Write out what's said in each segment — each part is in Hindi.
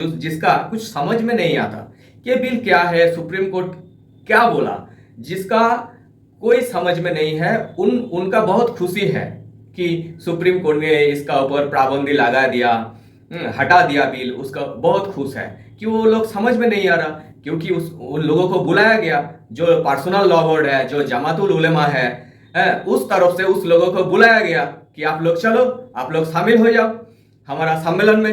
जिसका कुछ समझ में नहीं आता कि बिल क्या है, सुप्रीम कोर्ट क्या बोला, जिसका कोई समझ में नहीं है। उनका बहुत खुशी है कि सुप्रीम कोर्ट ने इसका ऊपर पाबंदी लगा दिया, हटा दिया बिल। उसका बहुत खुश है कि वो लोग समझ में नहीं आ रहा, क्योंकि उन लोगों को बुलाया गया, जो पर्सनल लॉ बोर्ड है, जो जमातुल उलेमा है, उस तरफ से उस लोगों को बुलाया गया कि आप लोग चलो, आप लोग शामिल हो जाओ हमारा सम्मेलन में,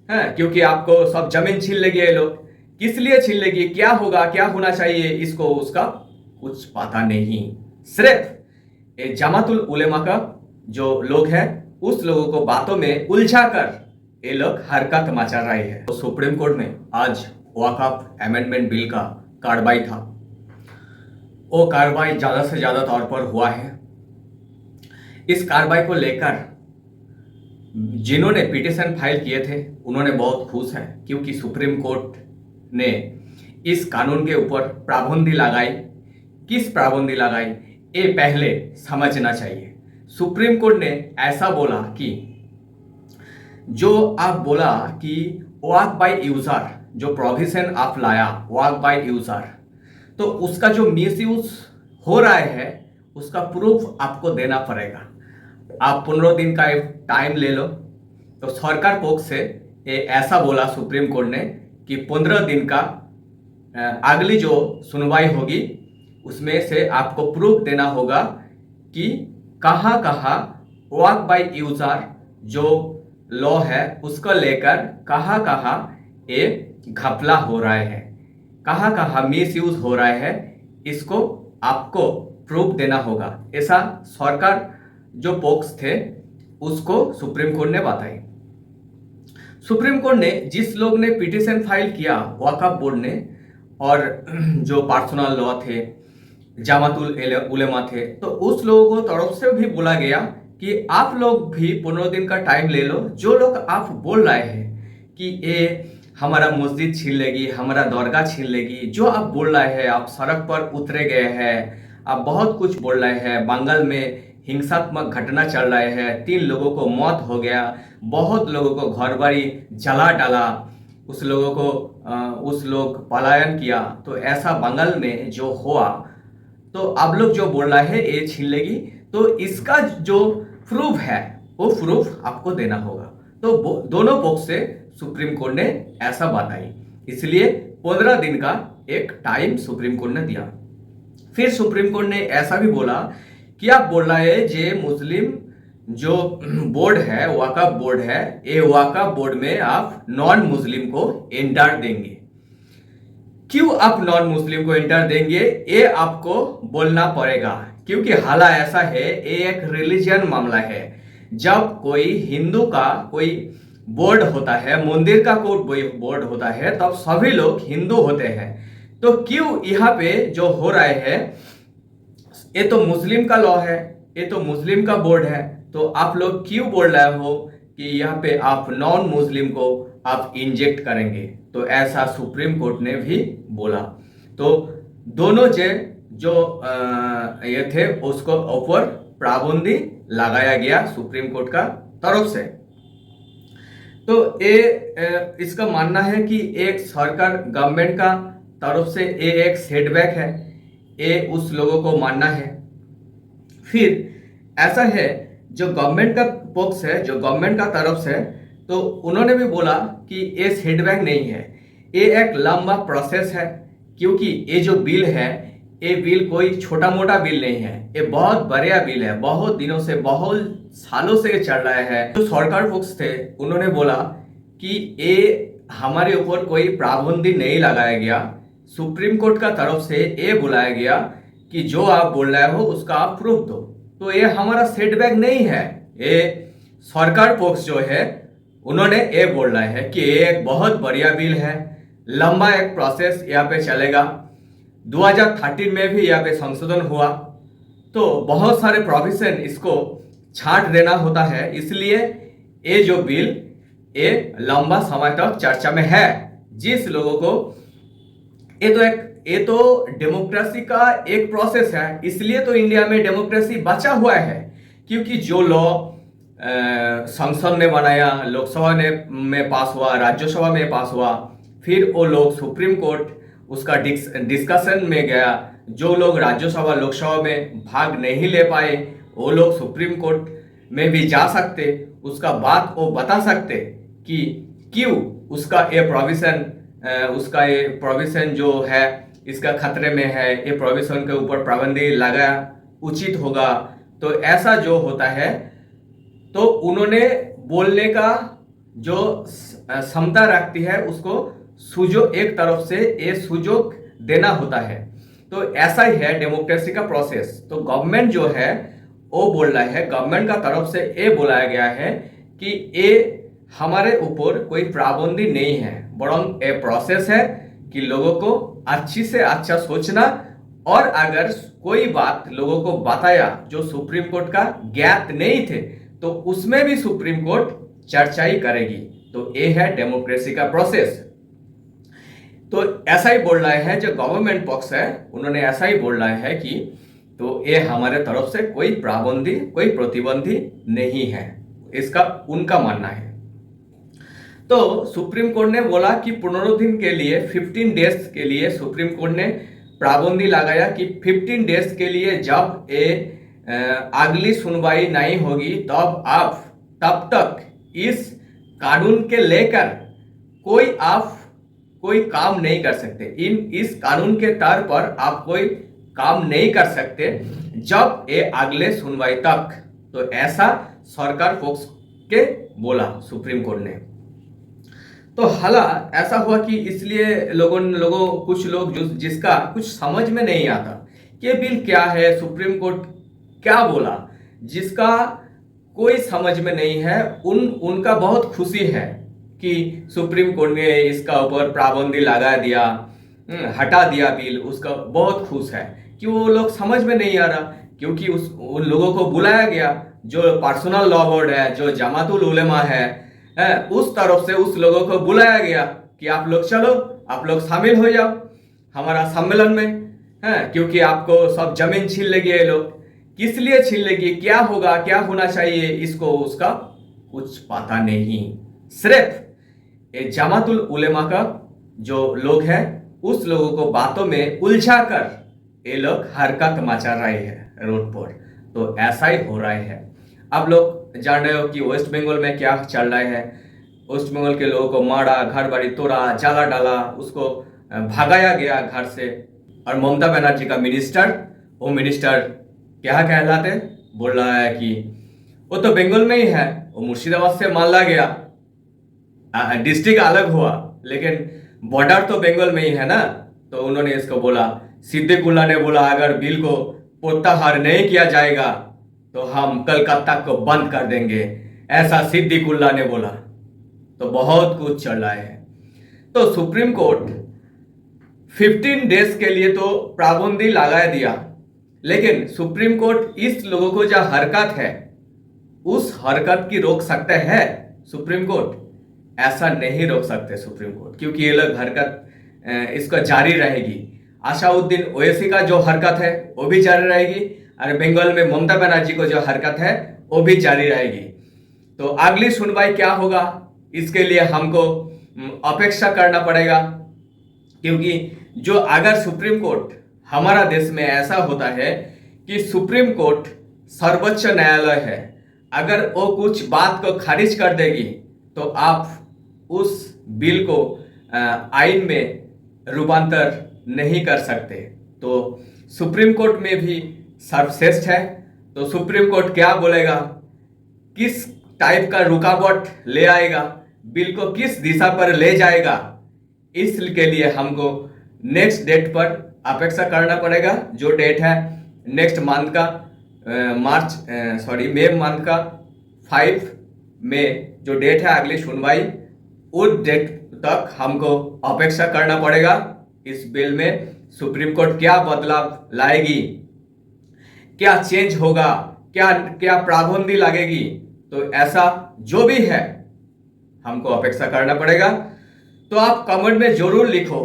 है, क्योंकि आपको सब जमीन छीन लेगी ये लोग। किस लिए छीन लेगी, क्या होगा, क्या होना चाहिए, इसको उसका कुछ पता नहीं। सिर्फ ये जमातुल उलेमा का जो लोग हैं, उस लोगों को बातों में उलझा कर ये लोग हरकत मचा रहे हैं। तो सुप्रीम कोर्ट में आज वक्फ अमेंडमेंट बिल का कार्रवाई था। वो कार्रवाई ज्यादा से ज्यादा तौर पर हुआ है। इस कार्रवाई को लेकर जिन्होंने पिटीशन फाइल किए थे उन्होंने बहुत खुश हैं, क्योंकि सुप्रीम कोर्ट ने इस कानून के ऊपर पाबंदी लगाई। किस पाबंदी लगाई, ये पहले समझना चाहिए। सुप्रीम कोर्ट ने ऐसा बोला कि जो आप बोला कि वॉक बाय यूजर, जो प्रोविजन आप लाया वॉक बाय यूजर, तो उसका जो मिस यूज हो रहा है उसका प्रूफ आपको देना पड़ेगा। आप 15 दिन का टाइम ले लो। तो सरकार पक्ष से ये ऐसा बोला सुप्रीम कोर्ट ने कि 15 दिन का अगली जो सुनवाई होगी उसमें से आपको प्रूफ देना होगा कि कहाँ कहाँ वॉक बाय यूजर जो लॉ है उसको लेकर कहाँ कहाँ ये घपला हो रहा है, कहाँ कहाँ मिस यूज हो रहा है, इसको आपको प्रूफ देना होगा। ऐसा सरकार जो पक्ष थे उसको सुप्रीम कोर्ट ने बताई। सुप्रीम कोर्ट ने जिस लोग ने पिटीशन फाइल किया वक्फ बोर्ड ने, और जो पर्सनल लॉ थे, जमातुल उलेमा थे, तो उस लोगों को तरफ से भी बोला गया कि आप लोग भी 15 दिन का टाइम ले लो। जो लोग आप बोल रहे हैं कि ये हमारा मस्जिद छीन लेगी, हमारा दरगाह छीन लेगी, जो आप बोल रहे हैं, आप सड़क पर उतरे गए हैं, आप बहुत कुछ बोल रहे हैं। बंगाल में हिंसात्मक घटना चल रहे हैं, 3 लोगों को मौत हो गया, बहुत लोगों को घर बाड़ी जला डाला, उस लोगों को उस लोग पलायन किया। तो ऐसा बंगाल में जो हुआ, तो आप लोग जो बोल रहे हैं ये छीन लेगी, तो इसका जो प्रूफ है वो प्रूफ आपको देना होगा। तो दोनों पक्ष से सुप्रीम कोर्ट ने ऐसा बताई, इसलिए 15 दिन का एक टाइम सुप्रीम कोर्ट ने दिया। फिर सुप्रीम कोर्ट ने ऐसा भी बोला कि आप बोल रहे हैं जे मुस्लिम जो बोर्ड है, वक्फ बोर्ड है, ये वक्फ बोर्ड में आप नॉन मुस्लिम को एंटर देंगे। क्यों आप नॉन मुस्लिम को एंटर देंगे, ये आपको बोलना पड़ेगा, क्योंकि हालात ऐसा है, ये एक रिलीजियन मामला है। जब कोई हिंदू का कोई बोर्ड होता है, मंदिर का कोई बोर्ड होता है, तब सभी लोग हिंदू होते हैं। तो क्यों यहाँ पे जो हो रहा है, ये तो मुस्लिम का लॉ है, ये तो मुस्लिम का बोर्ड है, तो आप लोग क्यों बोल रहे हो कि यहाँ पे आप नॉन मुस्लिम को आप इंजेक्ट करेंगे। तो ऐसा सुप्रीम कोर्ट ने भी बोला। तो दोनों जो ये थे उसको ऊपर पाबंदी लगाया गया सुप्रीम कोर्ट का तरफ से। तो ये इसका मानना है कि एक सरकार गवर्नमेंट का तरफ से ये एक सेटबैक है, ये उस लोगों को मानना है। फिर ऐसा है, जो गवर्नमेंट का पक्ष है, जो गवर्नमेंट का तरफ से, तो उन्होंने भी बोला कि ये सेटबैक नहीं है, ये एक लंबा प्रोसेस है, क्योंकि ये जो बिल है, ये बिल कोई छोटा मोटा बिल नहीं है, ये बहुत बड़ा बिल है, बहुत दिनों से, बहुत सालों से चल रहा है। जो सरकार पक्ष थे उन्होंने बोला कि ये हमारे ऊपर कोई पाबंदी नहीं लगाया गया, सुप्रीम कोर्ट का तरफ से ये बुलाया गया कि जो आप बोल रहे हो उसका आप प्रूफ दो। तो ये हमारा सेटबैक नहीं है, ये सरकार पक्ष जो है उन्होंने ये बोल रहा है कि ये एक बहुत बढ़िया बिल है, लंबा एक प्रोसेस यहाँ पे चलेगा। 2013 में भी यहाँ पे संशोधन हुआ, तो बहुत सारे प्रोविजन इसको छांट देना होता है, इसलिए ये जो बिल ये लंबा समय तक चर्चा में है। जिस लोगों को ये तो डेमोक्रेसी का एक प्रोसेस है, इसलिए तो इंडिया में डेमोक्रेसी बचा हुआ है, क्योंकि जो लॉ संसद ने बनाया, लोकसभा ने में पास हुआ, राज्यसभा में पास हुआ, फिर वो लोग सुप्रीम कोर्ट उसका डिस्कशन में गया। जो लोग राज्यसभा लोकसभा में भाग नहीं ले पाए वो लोग सुप्रीम कोर्ट में भी जा सकते, उसका बात वो बता सकते कि क्यों उसका ये प्रोविजन जो है इसका खतरे में है, ये प्रोविजन के ऊपर पाबंदी लगा उचित होगा। तो ऐसा जो होता है तो उन्होंने बोलने का जो क्षमता रखती है उसको सुजोग, एक तरफ से ये सुजोग देना होता है। तो ऐसा ही है डेमोक्रेसी का प्रोसेस। तो गवर्नमेंट जो है वो बोल रहा है, गवर्नमेंट का तरफ से ये बोलाया गया है कि ये हमारे ऊपर कोई पाबंदी नहीं है, बरंग ये प्रोसेस है कि लोगों को अच्छी से अच्छा सोचना, और अगर कोई बात लोगों को बताया जो सुप्रीम कोर्ट का ज्ञात नहीं थे तो उसमें भी सुप्रीम कोर्ट चर्चा ही करेगी। तो ये है डेमोक्रेसी का प्रोसेस। तो ऐसा ही बोल रहे हैं जो गवर्नमेंट पक्ष है, उन्होंने ऐसा ही बोल रहे हैं कि तो ये हमारे तरफ से कोई पाबंदी, कोई प्रतिबंधी नहीं है, इसका उनका मानना है। तो सुप्रीम कोर्ट ने बोला कि पुनरुद्धार के लिए 15 डेज के लिए सुप्रीम कोर्ट ने पाबंदी लगाया कि 15 डेज के लिए जब ये अगली सुनवाई नहीं होगी तब तक इस कानून के लेकर कोई काम नहीं कर सकते। इस कानून के तौर पर आप कोई काम नहीं कर सकते जब ये अगले सुनवाई तक। तो ऐसा सरकार पक्ष के बोला सुप्रीम कोर्ट ने। तो हालांकि ऐसा हुआ कि इसलिए कुछ लोग जिसका कुछ समझ में नहीं आता कि बिल क्या है, सुप्रीम कोर्ट क्या बोला, जिसका कोई समझ में नहीं है, उनका बहुत खुशी है कि सुप्रीम कोर्ट ने इसका ऊपर पाबंदी लगा दिया, हटा दिया बिल, उसका बहुत खुश है कि वो लोग समझ में नहीं आ रहा, क्योंकि उन लोगों को बुलाया गया जो पर्सनल लॉ बोर्ड है, जो जमातुल उलेमा है, उस तरफ से उस लोगों को बुलाया गया कि आप लोग चलो, आप लोग शामिल हो जाओ हमारा सम्मेलन में, क्योंकि आपको सब जमीन छीन लेगी ये लोग। किस लिए छीन लेगी, क्या होगा, क्या होना चाहिए, इसको उसका कुछ पता नहीं। सिर्फ ये जमातुल उलेमा का जो लोग हैं उस लोगों को बातों में उलझा कर ये लोग हरकत मचा रहे हैं रोड पर। तो ऐसा ही हो रहा है। अब लोग जान रहे हो कि वेस्ट बंगाल में क्या चल रहा है। वेस्ट बंगाल के लोगों को मारा, घर बाड़ी तोड़ा, जला डाला, उसको भगाया गया घर से। और ममता बनर्जी का वो मिनिस्टर क्या कहलाते, बोल रहा है कि वो तो बंगाल में ही है, वो मुर्शिदाबाद से माला गया, डिस्ट्रिक्ट अलग हुआ लेकिन बॉर्डर तो बंगाल में ही है ना। तो उन्होंने इसको बोला, सिद्दीकुल्ला ने बोला अगर बिल को प्रत्याहार नहीं किया जाएगा तो हम कलकत्ता को बंद कर देंगे, ऐसा सिद्दीकुल्ला ने बोला। तो बहुत कुछ चल रहा है। तो सुप्रीम कोर्ट 15 डेज के लिए तो पाबंदी लगा दिया, लेकिन सुप्रीम कोर्ट इस लोगों को जो हरकत है उस हरकत की रोक सकते हैं सुप्रीम कोर्ट? ऐसा नहीं रोक सकते सुप्रीम कोर्ट, क्योंकि ये लोग हरकत इसका जारी रहेगी। आशाउद्दीन ओवैसी का जो हरकत है वो भी जारी रहेगी, और बंगाल में ममता बनर्जी को जो हरकत है वो भी जारी रहेगी। तो अगली सुनवाई क्या होगा इसके लिए हमको अपेक्षा करना पड़ेगा, क्योंकि जो अगर सुप्रीम कोर्ट, हमारा देश में ऐसा होता है कि सुप्रीम कोर्ट सर्वोच्च न्यायालय है, अगर वो कुछ बात को खारिज कर देगी तो आप उस बिल को आइन में रूपांतर नहीं कर सकते। तो सुप्रीम कोर्ट में भी सर्वश्रेष्ठ है। तो सुप्रीम कोर्ट क्या बोलेगा, किस टाइप का रुकावट ले आएगा, बिल को किस दिशा पर ले जाएगा, इसके लिए हमको नेक्स्ट डेट पर अपेक्षा करना पड़ेगा। जो डेट है नेक्स्ट मंथ का मई मंथ का 5 में जो डेट है अगली सुनवाई, उस डेट तक हमको अपेक्षा करना पड़ेगा। इस बिल में सुप्रीम कोर्ट क्या बदलाव लाएगी, क्या चेंज होगा, क्या पाबंदी लगेगी, तो ऐसा जो भी है हमको अपेक्षा करना पड़ेगा। तो आप कमेंट में जरूर लिखो।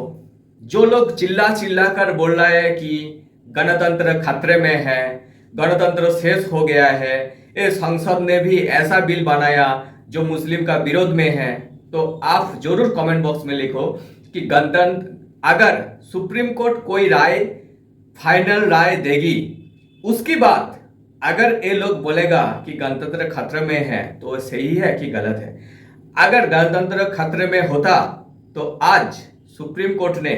जो लोग चिल्ला कर बोल रहे हैं कि गणतंत्र खतरे में है, गणतंत्र शेष हो गया है, ये संसद ने भी ऐसा बिल बनाया जो मुस्लिम का विरोध में है, तो आप जरूर कमेंट बॉक्स में लिखो कि गणतंत्र, अगर सुप्रीम कोर्ट कोई राय, फाइनल राय देगी, उसकी बात अगर ये लोग बोलेगा कि गणतंत्र खतरे में है, तो सही है कि गलत है? अगर गणतंत्र खतरे में होता तो आज सुप्रीम कोर्ट ने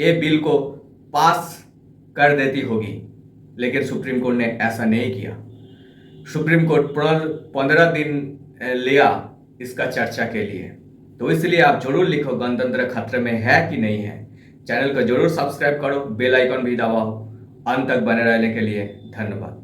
ये बिल को पास कर देती होगी, लेकिन सुप्रीम कोर्ट ने ऐसा नहीं किया। सुप्रीम कोर्ट 15 दिन लिया इसका चर्चा के लिए। तो इसलिए आप जरूर लिखो गणतंत्र खतरे में है कि नहीं है। चैनल को जरूर सब्सक्राइब करो, बेल आइकन भी दबाओ। अंत तक बने रहने के लिए धन्यवाद।